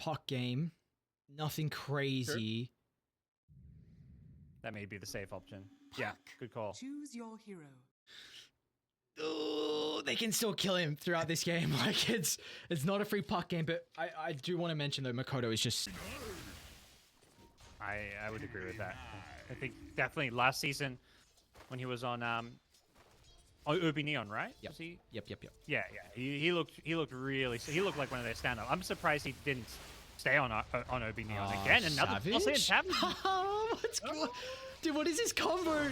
puck game. Nothing crazy. Sure. That may be the safe option. Yeah, good call. Choose your hero. Oh, they can still kill him throughout this game. Like, it's not a free puck game, but I do want to mention, though, Makoto is just... I would agree with that. I think definitely last season when he was on Ubi Neon, right? Yep. Was he? Yep. Yeah. He looked really. He looked like one of their stand-up. I'm surprised he didn't stay on Ubi Neon again. Another Savage. What's going? Dude, what is this combo?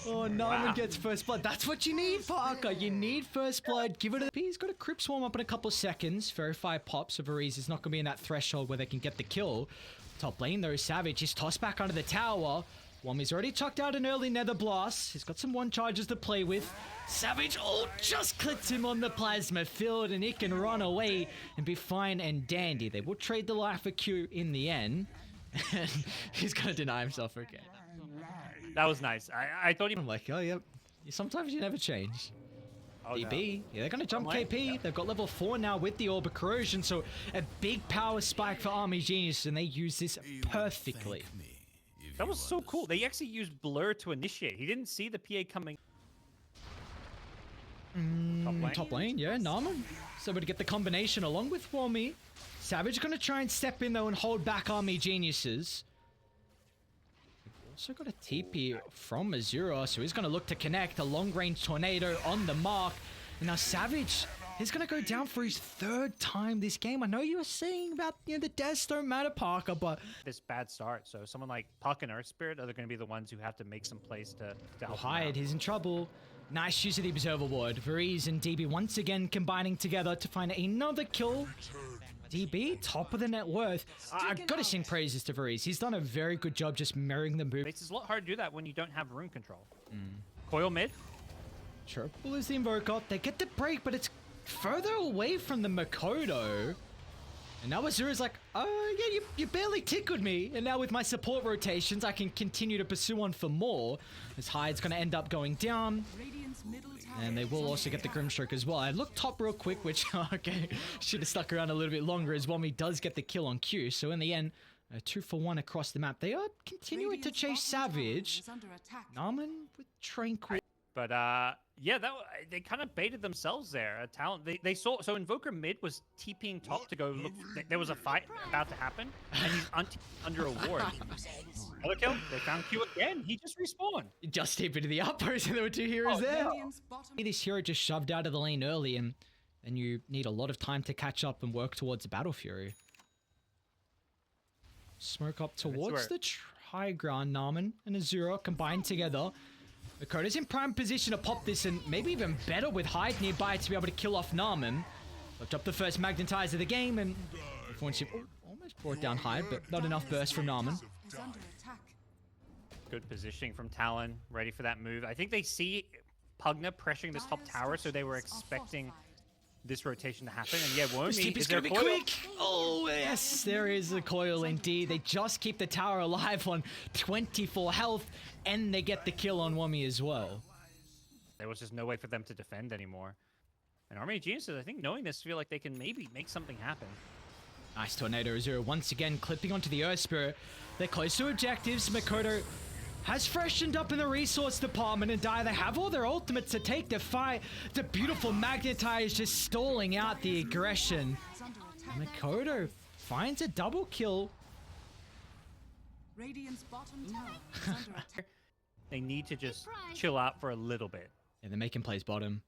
Oh, Narman gets first blood. That's what you need, Parker. You need first blood. Give it a... He's got a Crypt Swarm up in a couple of seconds. Verify pops, so Varese is not going to be in that threshold where they can get the kill. Top lane, though, Savage is tossed back under the tower. Wami's already chucked out an early Nether Blast. He's got some one charges to play with. Savage, just clicked him on the plasma field, and he can run away and be fine and dandy. They will trade the life for Q in the end. And he's going to deny himself again. That was nice. I thought he... I'm like, oh, yep. Sometimes you never change. Oh, DB, no. yeah, they're going to jump KP. They've got level 4 now with the Orb of Corrosion, so a big power spike for Army Genius, and they use this perfectly. That was so cool. They actually used Blur to initiate. He didn't see the PA coming. Top lane, yeah, Narman. So to get the combination along with Wami. Savage going to try and step in, though, and hold back Army Geniuses. Also got a TP from Azura, so he's going to look to connect a long-range tornado on the mark. And now Savage, he's going to go down for his 3rd time this game. I know you were saying about, the deaths don't matter, Parker, but... This bad start, so someone like Puck and Earth Spirit are going to be the ones who have to make some plays to help Hyatt, he's in trouble. Nice use of the Observer Ward. Varese and DB once again combining together to find another kill. DB, top of the net worth. I gotta sing praises to Varese. He's done a very good job just mirroring the move. It's a lot hard to do that when you don't have rune control. Coil mid. Triple is the Invoker. They get the break, but it's further away from the Makoto. And now Azura's like, oh, yeah, you barely tickled me. And now with my support rotations, I can continue to pursue on for more. This Hyde's going to end up going down. And they will also get the Grimstroke as well. I looked top real quick, which, okay, should have stuck around a little bit longer as Wami does get the kill on Q. So in the end, 2 for 1 across the map. They are continuing to chase Savage. Narman with Tranquil. But yeah, they kind of baited themselves there. Talon, they saw, so Invoker mid was TPing top to go look. There was a fight about to happen, and he's under a ward. Another kill. They found Q again. He just respawned. Just TP to the outpost, and there were 2 heroes there. This hero just shoved out of the lane early, and you need a lot of time to catch up and work towards a Battle Fury. Smoke up towards the high ground. Narman and Azura combined together. Makoto's in prime position to pop this, and maybe even better with Hyde nearby to be able to kill off Narman. Looked up the first Magnetize of the game, and almost brought down Hyde, but not enough burst from Narman. Good positioning from Talon, ready for that move. I think they see Pugna pressuring this top tower, so they were expecting this rotation to happen. And yeah, Wami is gonna be quick. Oh yes, there is a coil indeed. They just keep the tower alive on 24 health, and they get the kill on Wami as well. There was just no way for them to defend anymore. And Army of Geniuses, I think, knowing this, feel like they can maybe make something happen. Nice Tornado Azura once again clipping onto the Earth Spirit. They're close to objectives. Makoto has freshened up in the resource department, and they have all their ultimates to take the fight. The beautiful Magnetize just stalling out the aggression. Makoto finds a double kill. Radiant's bottom tower is under attack. They need to just chill out for a little bit. Yeah, they're making plays bottom.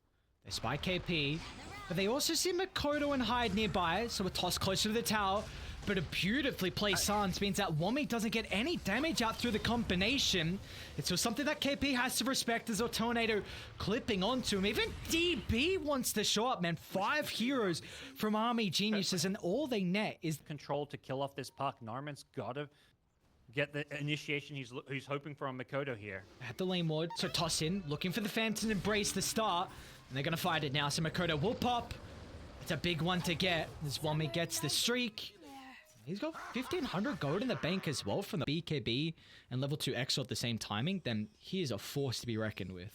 They spy KP, but they also see Makoto and Hyde nearby, so a toss closer to the tower. But a beautifully placed Sans means that Wami doesn't get any damage out through the combination. It's just something that KP has to respect as a Tornado clipping onto him. Even DB wants to show up, man. 5 heroes from Army Geniuses, and all they net is control to kill off this puck. Narman's got to get the initiation he's hoping for on Makoto here. At the lane ward, so toss in, looking for the Phantom Embrace the start. And they're going to fight it now, so Makoto will pop. It's a big one to get as Wami gets the streak. He's got 1,500 gold in the bank as well from the BKB and level 2 Exo at the same timing. Then he is a force to be reckoned with.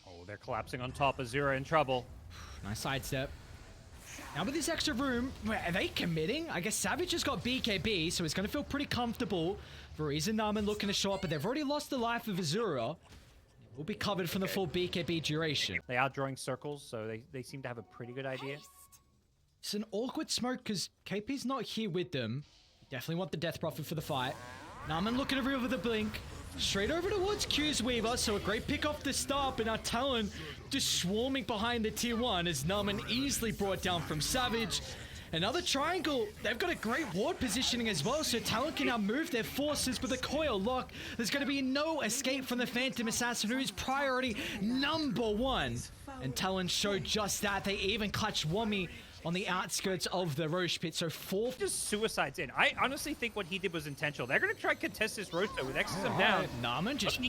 Oh, they're collapsing on top. Azura in trouble. Nice sidestep. Now with this extra room, are they committing? I guess Savage has got BKB, so he's going to feel pretty comfortable. Varize and Namen looking to show up, but they've already lost the life of Azura. Will be covered from the full BKB duration. They are drawing circles, so they seem to have a pretty good idea. It's an awkward smoke because KP's not here with them. Definitely want the Death Prophet for the fight. Namen looking to reel with a blink. Straight over towards Q's Weaver, so a great pick off the start, but now Talon just swarming behind the tier 1 as Namen easily brought down from Savage. Another triangle. They've got a great ward positioning as well, so Talon can now move their forces with a coil lock. There's going to be no escape from the Phantom Assassin, who is priority #1. And Talon showed just that. They even clutched Wami on the outskirts of the Roche pit, so 4... Just suicides in. I honestly think what he did was intentional. They're going to try and contest this Roche with Exorcism down. Namen just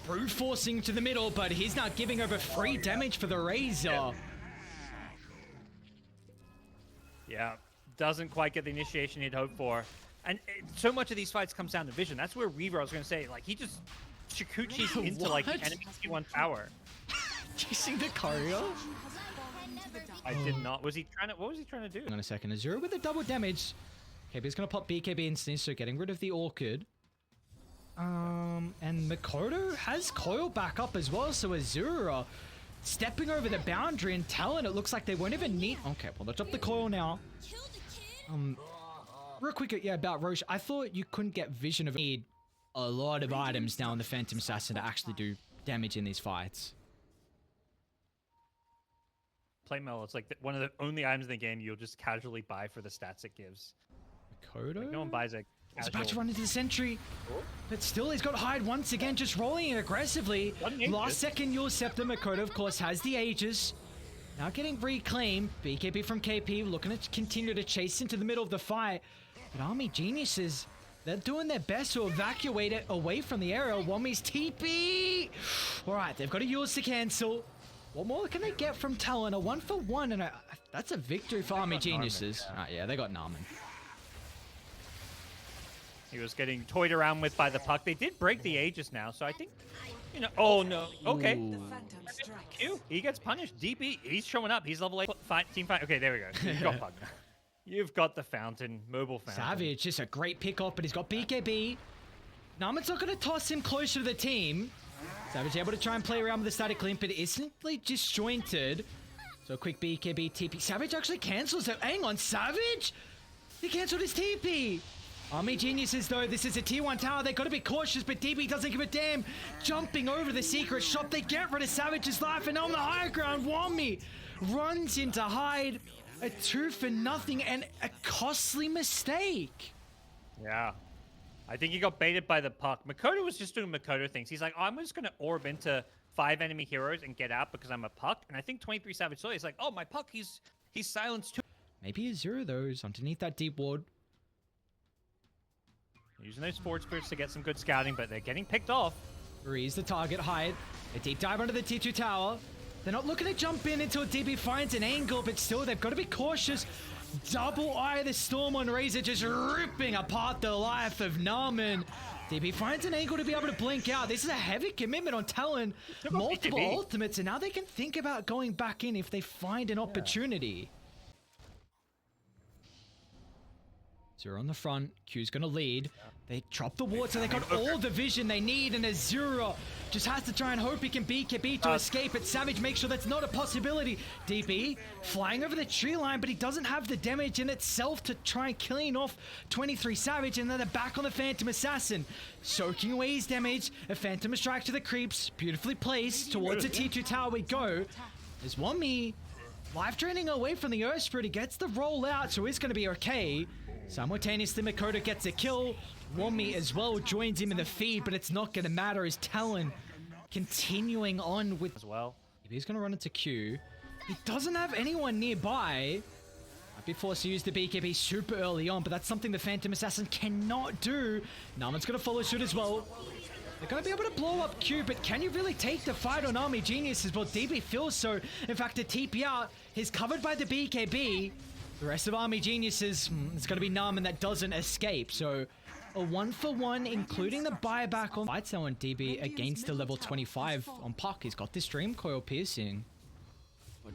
brute forcing to the middle, but he's now giving over free damage for the Razor. Yeah, doesn't quite get the initiation he'd hoped for. And so much of these fights comes down to vision. That's where Reaver, I was going to say, like, he just Shikuchi's into, like, the enemy T1 tower. Do you see the choreo? I did not. Was he trying to... What was he trying to do? Hang on a second. Azura with the double damage. KB's going to pop BKB instantly, so getting rid of the Orchid. And Makoto has coil back up as well, so Azura stepping over the boundary, and Talon, it looks like they won't even need... Okay, well, let's up the coil now. Real quick, yeah, about Roche. I thought you couldn't get vision of... Need a lot of items now in the Phantom Assassin to actually do damage in these fights. Playmel, it's like one of the only items in the game you'll just casually buy for the stats it gives. Makoto? Like, no one buys it. He's about to run into the sentry, but still he's got Hyde once again, just rolling it aggressively. Last second Yule Scepter. Makoto, of course, has the Aegis. Now getting reclaimed. BKB from KP, looking to continue to chase into the middle of the fight. But Army Geniuses, they're doing their best to evacuate it away from the area. Wami's TP! Alright, they've got a Yules to cancel. What more can they get from Talon? A 1-for-1, and that's a victory for Army Geniuses. Yeah. Alright, yeah, they got Namen. He was getting toyed around with by the puck. They did break the Aegis now, so I think, you know... Oh, no. Okay. Ooh. Q, he gets punished. DB, he's showing up. He's level 8. Team fight. Okay, there we go. You've got puck now. You've got the fountain. Mobile fountain. Savage, just a great pick off, but he's got BKB. Namen's not going to toss him closer to the team. Savage able to try and play around with the static link, but instantly disjointed. So a quick BKB TP. Savage actually cancels it. Hang on, Savage? He cancelled his TP. Army Geniuses, though, this is a tier 1 tower. They've got to be cautious, but DB doesn't give a damn. Jumping over the secret shop, they get rid of Savage's life, and on the high ground, Wami runs into Hyde. A 2-for-0 and a costly mistake. Yeah. I think he got baited by the puck. Makoto was just doing Makoto things. He's like, oh, I'm just going to orb into 5 enemy heroes and get out because I'm a puck. And I think 23 Savage saw it. He's like, oh, my puck, he's silenced too. Maybe Azura, though, is underneath that deep ward. Using those forward spirits to get some good scouting, but they're getting picked off. Breeze the target, Hyde. A deep dive under the tier 2 tower. They're not looking to jump in until DB finds an angle, but still, they've got to be cautious. Double Eye the Storm on Razor, just ripping apart the life of Namen. DB finds an angle to be able to blink out. This is a heavy commitment on Talon. Multiple ultimates, and now they can think about going back in if they find an opportunity. Azura on the front. Q's gonna lead. They drop the ward, so they got all the vision they need, and Azura just has to try and hope he can BKB to escape it. Savage makes sure that's not a possibility. DB flying over the tree line, but he doesn't have the damage in itself to try and killing off 23 Savage, and then they're back on the Phantom Assassin. Soaking away his damage. A Phantom Strike to the creeps. Beautifully placed. Towards the tier 2 tower we go. There's Wami life draining away from the Earth Spirit. He gets the roll out, so he's going to be okay. Simultaneously, Makoto gets a kill. Wami as well joins him in the feed, but it's not going to matter as Talon continuing on with... As well. He's going to run into Q. He doesn't have anyone nearby. Might be forced to use the BKB super early on, but that's something the Phantom Assassin cannot do. Namen's going to follow suit as well. They're going to be able to blow up Q, but can you really take the fight on Army Geniuses? Well, DB feels so. In fact, the TP out is covered by the BKB. The rest of Army Geniuses, it's going to be Namen that doesn't escape. So a 1-for-1, including the buyback on fights now on DB against the level 25 on Puck. He's got this Dream Coil piercing.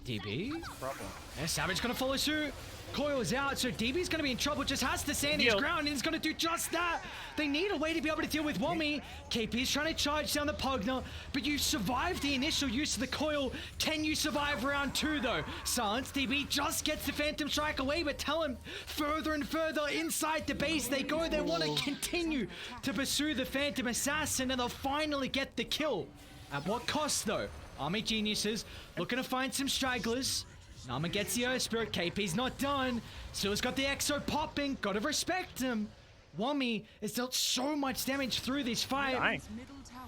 DB? Problem. Yeah, Savage gonna follow suit. Coil's out, so DB's gonna be in trouble. Just has to stand his ground, and he's gonna do just that. They need a way to be able to deal with Wommy. KP's trying to charge down the Pugner, but you survived the initial use of the coil. Can you survive round 2 though? Silence, DB just gets the Phantom Strike away, but Talon further and further inside the base they go. They want to continue to pursue the Phantom Assassin, and they'll finally get the kill. At what cost though? Army Geniuses looking to find some stragglers. Nama gets the Earth Spirit. KP's not done. Still's got the Exo popping. Gotta respect him. Wommy has dealt so much damage through this fight.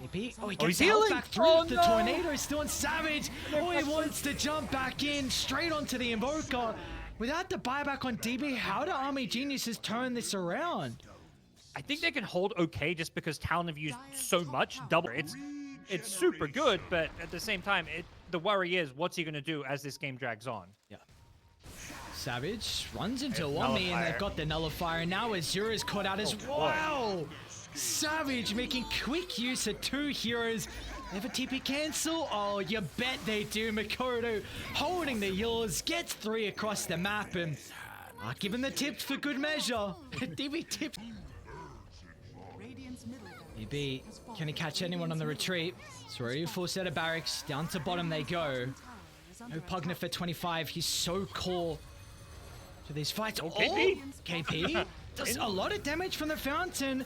KP, he gets the health back through the tornado. Still on Savage. He wants to jump back in straight onto the Invoker. Without the buyback on DB, how do Army Geniuses turn this around? I think they can hold okay just because Talon have used so much. Double. It's super good, but at the same time, the worry is what's he going to do as this game drags on. Yeah. Savage runs into Wommy, and they've got the Nullifier. And now Azura's caught out as well. Savage making quick use of 2 heroes. Never TP cancel. Oh, you bet they do. Makoto holding the yours, gets 3 across the map, and giving the tips for good measure. DB tips. DB, can he catch anyone on the retreat? It's already a full set of barracks. Down to bottom they go. No Pugner for 25. He's so core to these fights. KP does a lot of damage from the fountain.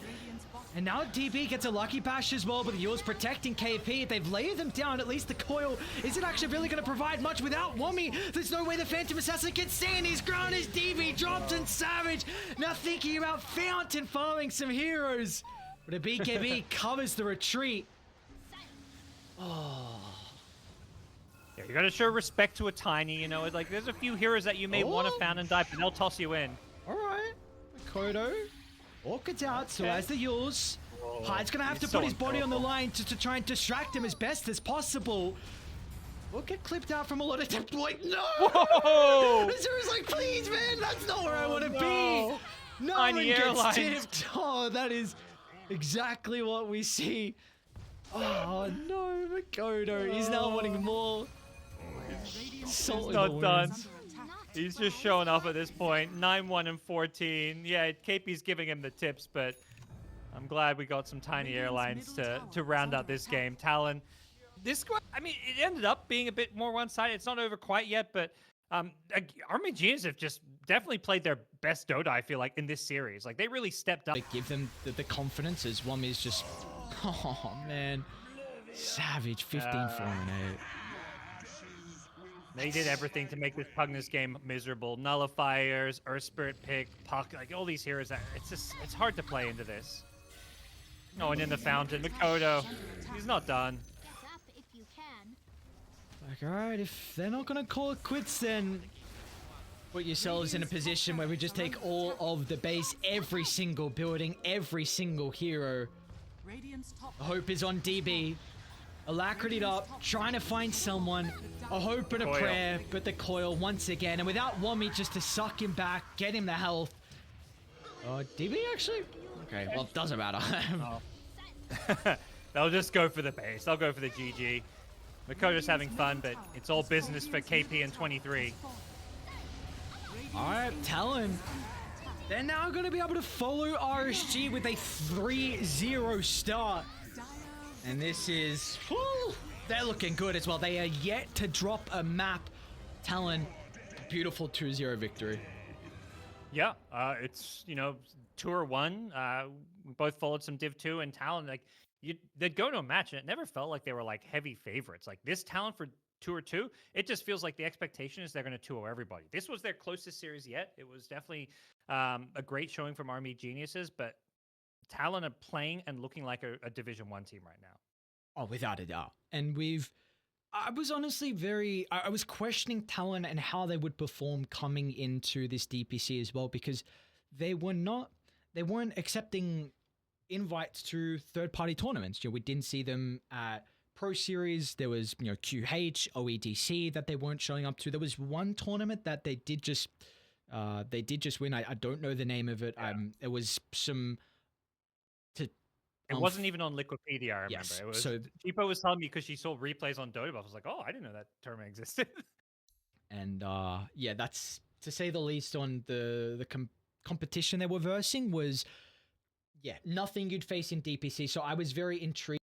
And now DB gets a lucky bash as well, but the yours protecting KP. They've laid them down. At least the coil isn't actually really going to provide much without Wommy. There's no way the Phantom Assassin can stand his ground as DB drops and Savage now thinking about fountain farming some heroes. But a BKB covers the retreat. Oh. Yeah, you gotta show respect to a Tiny, you know, like there's a few heroes that you may want to fountain dive, but they'll toss you in. Alright. Kodo. Orchid's out, so as the Yules. Hyde's gonna have to put his body on the line to try and distract him as best as possible. We'll get clipped out from a lot of tips. Like, no! Whoa! Azura's like, please, man, that's not where I want to be. No one gets tipped. Oh, that is exactly what we see. Oh no, Makoto. He's now wanting more. He's not done. He's just showing off at this point. 9-1 and 14. Yeah, KP's giving him the tips, but I'm glad we got some Tiny Airlines to round out this game. Talon, this squad, I mean, it ended up being a bit more one-sided. It's not over quite yet, but Army Genius have just definitely played their best Dota, I feel like, in this series. Like, they really stepped up. They give them the confidence as Wommy's just... Oh, man. Savage, 15-4-8. They did everything to make this Pugner's game miserable. Nullifiers, Earth Spirit pick, Puck, like all these heroes. It's hard to play into this. Oh, and in the fountain, Makoto. He's not done. Like, alright, if they're not gonna call it quits, then put yourselves in a position where we just take all of the base, every single building, every single hero. The hope is on DB. Alacrity'd up, trying to find someone. A hope and a prayer, but the coil once again. And without Wommy just to suck him back, get him the health. Oh, DB actually? Okay, well, it doesn't matter. They'll just go for the base. They'll go for the GG. Makoto's having fun, but it's all business for KP and 23. Alright, Talon. They're now going to be able to follow RSG with a 3-0 start. And this is... Whew, they're looking good as well. They are yet to drop a map. Talon, beautiful 2-0 victory. Yeah, it's, you know, Tour 1. We both followed some Div 2, and Talon, like, they'd go to a match, and it never felt like they were, like, heavy favorites. Like, this Talon for Tour 2, it just feels like the expectation is they're going to 2-0 everybody. This was their closest series yet. It was definitely a great showing from Army Geniuses, but Talon are playing and looking like a Division 1 team right now. Oh, without a doubt. And I was honestly I was questioning Talon and how they would perform coming into this DPC as well, because they weren't accepting invites to third-party tournaments. You know, we didn't see them at Pro Series. There was, you know, QH, OEDC that they weren't showing up to. There was one tournament that they did just win. I don't know the name of it. Yeah. It was some... It wasn't even on Liquipedia, I remember. Yes, It was, so Chipo was telling me because she saw replays on Dota, I was like, oh, I didn't know that tournament existed. And yeah, that's to say the least on the competition they were versing was, yeah, nothing you'd face in DPC. So I was very intrigued.